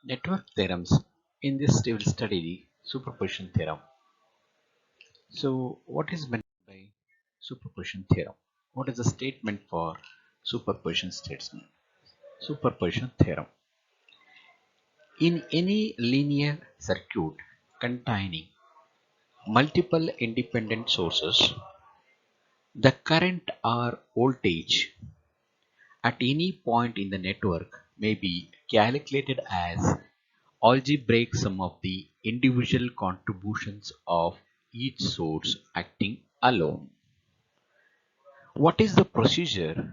Network theorems. In this we will study the superposition theorem. So what is meant by superposition theorem? What is the statement for superposition statement? Superposition theorem. In any linear circuit containing multiple independent sources, the current or voltage at any point in the network may be calculated as algebraic sum of the individual contributions of each source acting alone. What is the procedure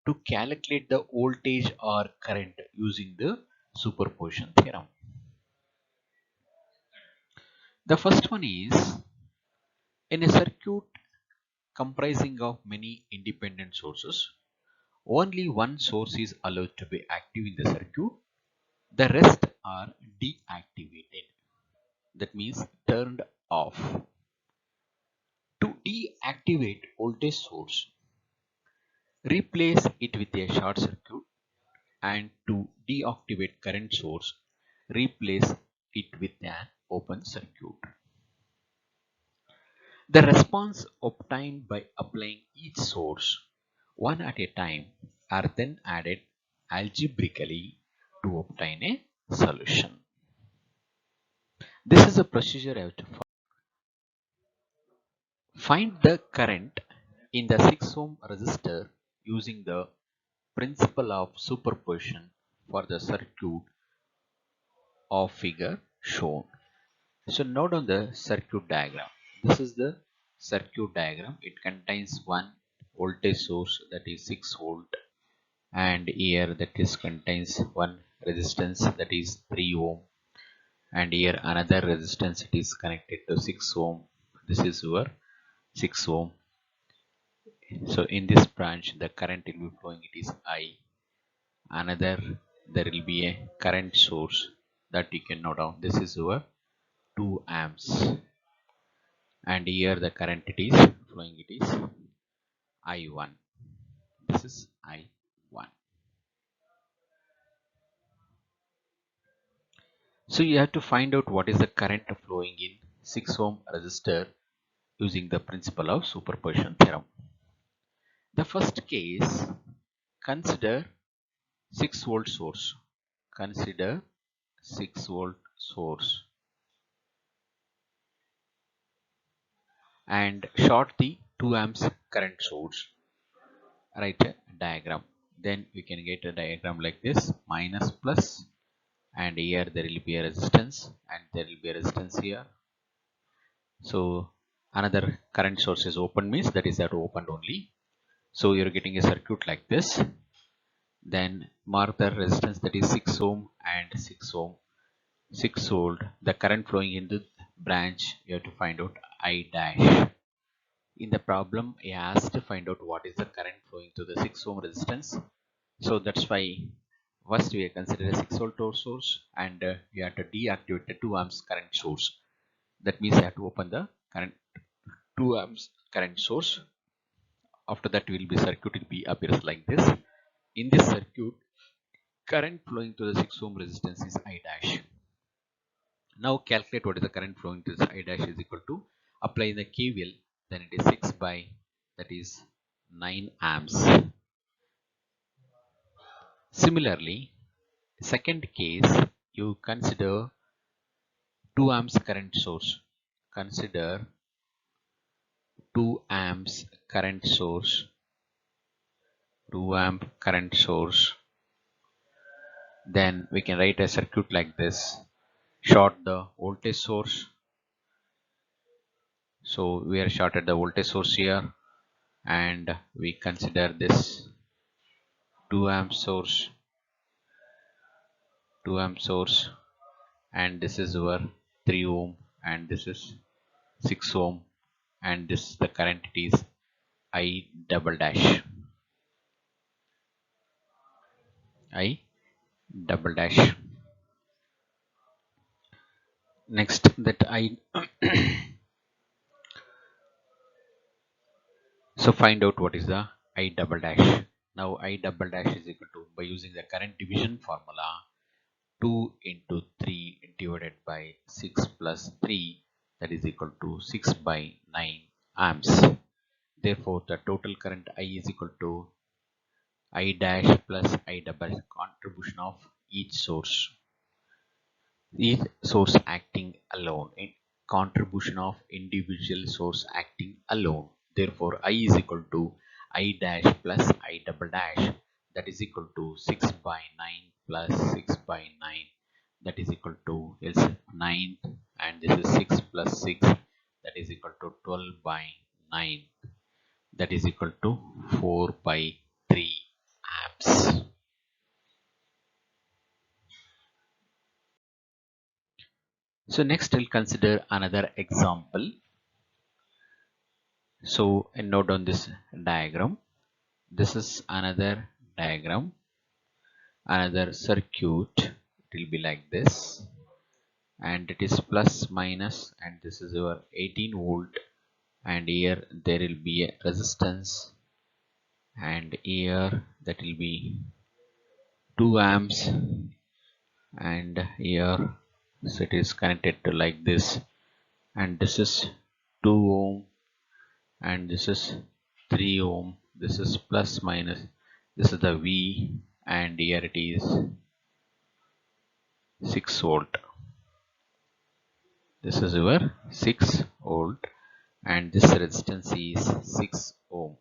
to calculate the voltage or current using the superposition theorem? The first one is, in a circuit comprising of many independent sources, only one source is allowed to be active in the circuit. The rest are deactivated. That means turned off. To deactivate voltage source, replace it with a short circuit, and to deactivate current source, replace it with an open circuit. The response obtained by applying each source one at a time are then added algebraically to obtain a solution. This is a procedure I have to follow. Find the current in the 6 ohm resistor using the principle of superposition for the circuit of figure shown. So note on the circuit diagram. This is the circuit diagram. It contains one voltage source, that is 6 volt, and here that is contains one resistance, that is 3 ohm, and here another resistance, it is connected to 6 ohm. This is your 6 ohm. So in this branch the current will be flowing, it is I. Another, there will be a current source that you can note down. This is your 2 amps, and here the current it is flowing, it is I1. This is I1. So you have to find out what is the current flowing in 6 ohm resistor using the principle of superposition theorem. The first case, consider 6 volt source. Consider 6 volt source and short the 2 amps current source. Write a diagram. Then we can get a diagram like this: minus, plus, and here there will be a resistance, and there will be a resistance here. So another current source is open, means that is that opened only. So you're getting a circuit like this. Then mark the resistance, that is 6 ohm and 6 ohm, 6 volt. The current flowing into branch, you have to find out I dash. In the problem, he asked to find out what is the current flowing to the 6 ohm resistance. So that's why first we consider a 6 volt source, and you have to deactivate the 2 amps current source. That means you have to open the current 2 amps current source. After that, will be circuit will be appears like this. In this circuit, current flowing to the 6 ohm resistance is I dash. Now calculate what is the current flowing to this I dash is equal to, apply the KVL, then it is 6 by, that is 9 amps. Similarly, second case, you consider 2 amps current source. Consider 2 amps current source. 2 amp current source. Then we can write a circuit like this. Short the voltage source. So we are shorted the voltage source here, and we consider this 2 amp source, 2 amp source, and this is our 3 ohm, and this is 6 ohm, and this the current it is I double dash. I double dash. Next, that I so find out what is the I double dash. Now I double dash is equal to, by using the current division formula, 2 into 3 divided by 6 plus 3, that is equal to 6 by 9 amps. Therefore the total current I is equal to I dash plus I double, contribution of each source acting alone, in contribution of individual source acting alone. Therefore I is equal to I dash plus I double dash, that is equal to 6 by 9 plus 6 by 9, that is equal to, is 9, and this is 6 plus 6, that is equal to 12 by 9, that is equal to 4 by 3 amps. So next we'll consider another example. So note down this diagram. This is another diagram, another circuit. It will be like this, and it is plus minus, and this is your 18 volt, and here there will be a resistance, and here that will be 2 amps, and here so it is connected to like this, and this is 2 ohm, and this is 3 ohm, this is plus minus, this is the V, and here it is 6 volt, this is your 6 volt, and this resistance is 6 ohm.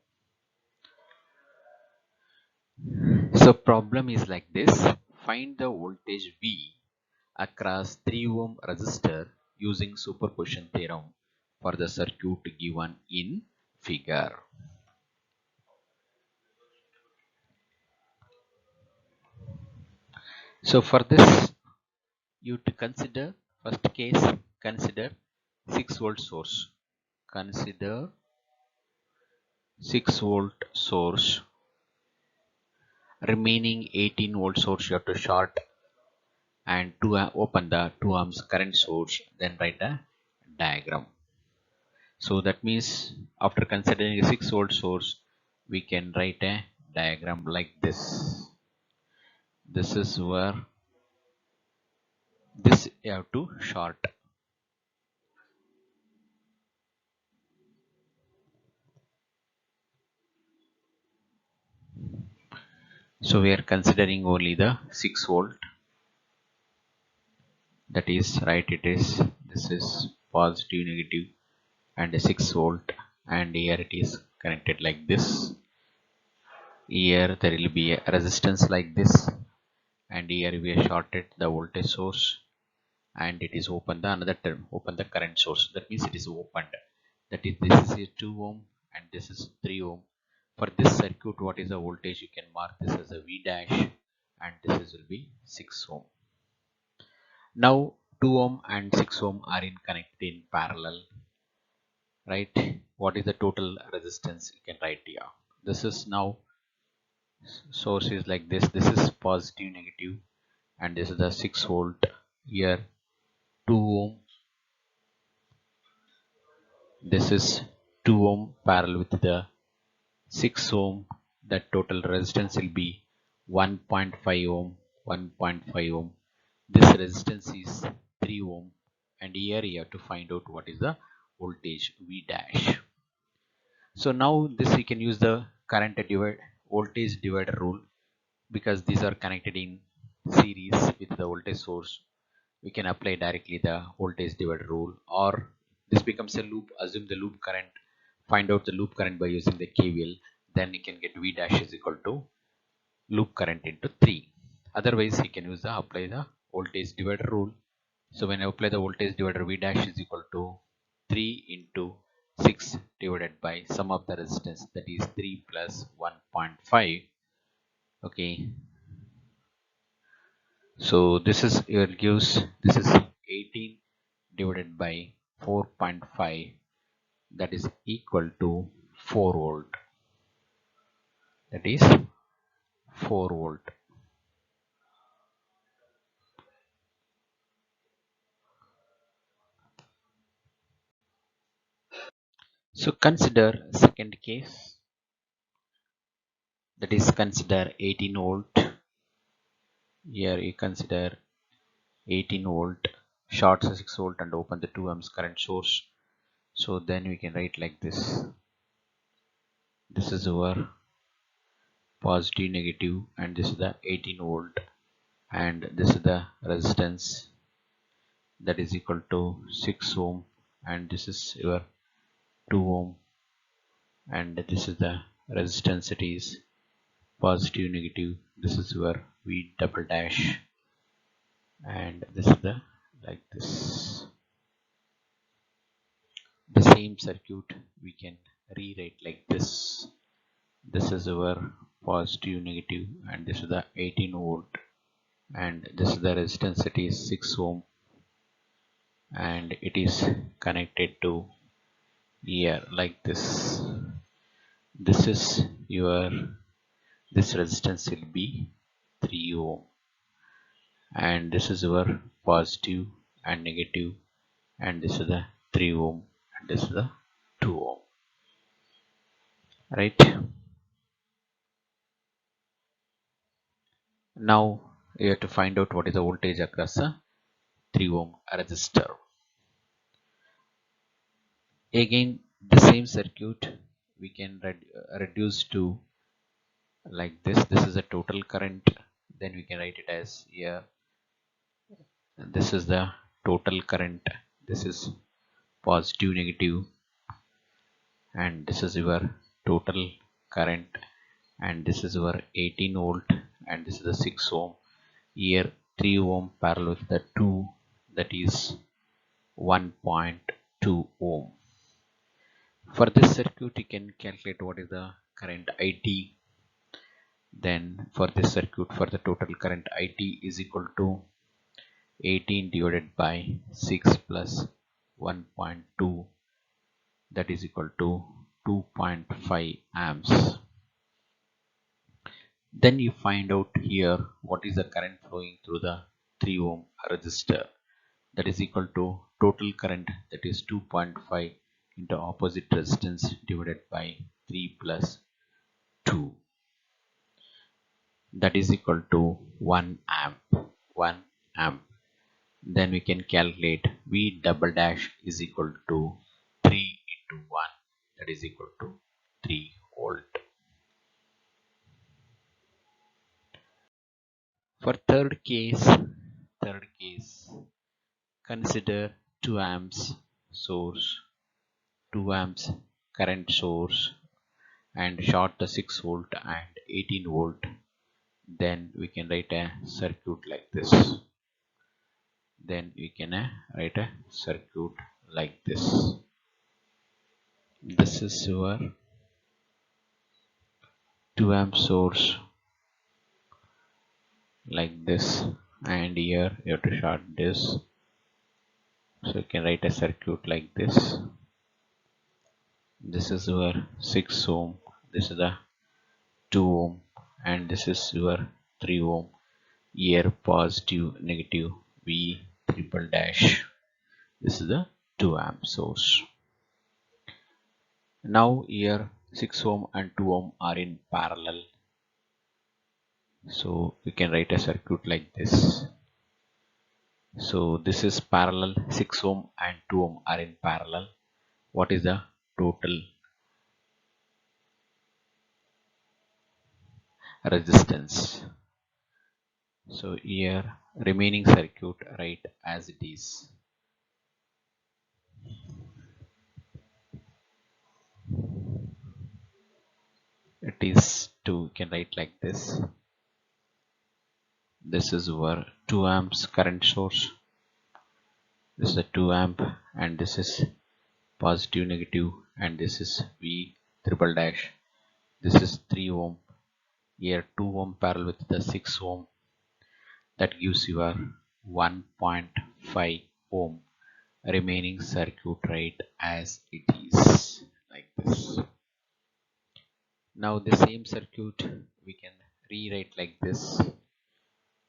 So problem is like this: find the voltage V across 3 ohm resistor using superposition theorem for the circuit given in figure. So for this, you to consider, first case, consider 6 volt source. Consider 6 volt source. Remaining 18 volt source you have to short, and to open the 2 amps current source. Then write a diagram. So that means after considering a 6 volt source, we can write a diagram like this. This is where this you have to short. So we are considering only the 6 volt. That is right. It is, this is positive, negative, and a 6 volt, and here it is connected like this. Here there will be a resistance like this, and here we have shorted the voltage source, and it is open the another term, open the current source. That means it is opened. That is, this is a 2 ohm and this is 3 ohm. For this circuit, what is the voltage? You can mark this as a V dash, and this is will be 6 ohm. Now 2 ohm and 6 ohm are in connected in parallel, right? What is the total resistance? You can write here. This is now source is like this. This is positive, negative, and this is the 6 volt. Here 2 ohm. This is 2 ohm parallel with the 6 ohm. That total resistance will be 1.5 ohm. 1.5 ohm. This resistance is 3 ohm, and here you have to find out what is the voltage V dash. So now this we can use the current divide voltage divider rule, because these are connected in series with the voltage source. We can apply directly the voltage divider rule, or this becomes a loop. Assume the loop current, find out the loop current by using the KVL, then you can get V dash is equal to loop current into 3. Otherwise you can use the apply the voltage divider rule. So when I apply the voltage divider, V dash is equal to 3 into 6 divided by sum of the resistance, that is 3 plus 1.5. Okay, so this is your gives, this is 18 divided by 4.5, that is equal to 4 volt, that is 4 volt. So consider second case. that is consider 18 volt. Here you consider 18 volt, short 6 volt and open the 2 amps current source. So then we can write like this. This is our positive negative and this is the 18 volt and this is the resistance that is equal to 6 ohm and this is your 2 ohm and this is the resistance. It is positive negative. This is your V double dash and this is the like this. The same circuit we can rewrite like this. This is our positive negative and this is the 18 volt and this is the resistance. It is 6 ohm and it is connected to here like this. This is your, this resistance will be 3 ohm and this is your positive and negative and this is the 3 ohm and this is the 2 ohm, right? Now you have to find out what is the voltage across a 3 ohm resistor. Again the same circuit we can reduce to like this. This is a total current, then we can write it as here. This is the total current, this is positive negative and this is your total current and this is your 18 volt and this is the 6 ohm. Here 3 ohm parallel with the 2, that is 1.2 ohm. For this circuit you can calculate what is the current IT. Then for this circuit, for the total current IT is equal to 18 divided by 6 plus 1.2, that is equal to 2.5 amps. Then you find out here what is the current flowing through the 3 ohm resistor, that is equal to total current, that is 2.5 into opposite resistance divided by 3 plus 2, that is equal to 1 amp. 1 amp. Then we can calculate V double dash is equal to 3 into 1, that is equal to 3 volt. For third case, consider 2 amps source, 2 amps current source and short the 6 volt and 18 volt. Then we can write a circuit like this. Then we can write a circuit like this. This is your 2 amp source like this and here you have to short this, so you can write a circuit like this. This is your 6 ohm, this is the 2 ohm and this is your 3 ohm. Here positive negative V triple dash, this is the 2 amp source. Now here 6 ohm and 2 ohm are in parallel, so we can write a circuit like this. So this is parallel, 6 ohm and 2 ohm are in parallel. What is the total resistance? So here remaining circuit write as it is. It is 2, you can write like this. This is our 2 amps current source. This is a 2 amp and this is positive negative and this is V triple dash. This is 3 ohm. Here 2 ohm parallel with the 6 ohm, that gives you a 1.5 ohm. Remaining circuit write as it is like this. Now the same circuit we can rewrite like this.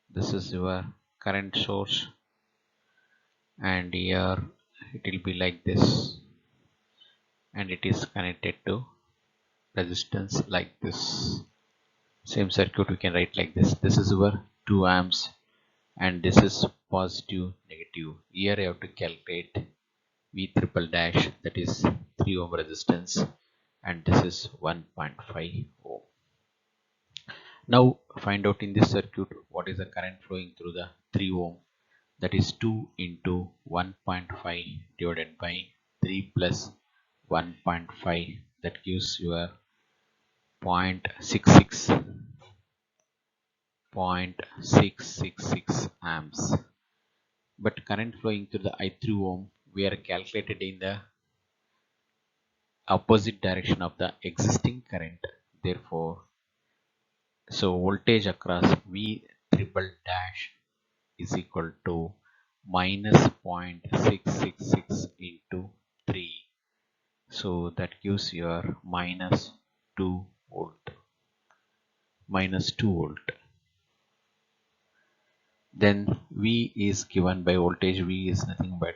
This is your current source and here it will be like this and it is connected to resistance like this. Same circuit we can write like this. This is our 2 amps and this is positive negative. Here I have to calculate V triple dash, that is 3 ohm resistance, and this is 1.5 ohm. Now find out in this circuit what is the current flowing through the 3 ohm, that is 2 into 1.5 divided by 3 plus 1.5, that gives your 0.666 amps. But current flowing through the I3 ohm we are calculated in the opposite direction of the existing current. Therefore, so voltage across V triple dash is equal to minus 0.666 into 3. So that gives your minus 2 volt. Minus 2 volt. Then V is given by voltage. V is nothing but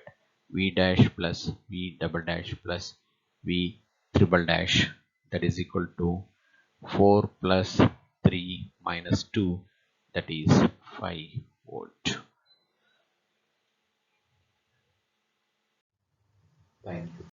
V dash plus V double dash plus V triple dash, that is equal to 4 plus 3 minus 2, that is 5 volt. Thank you.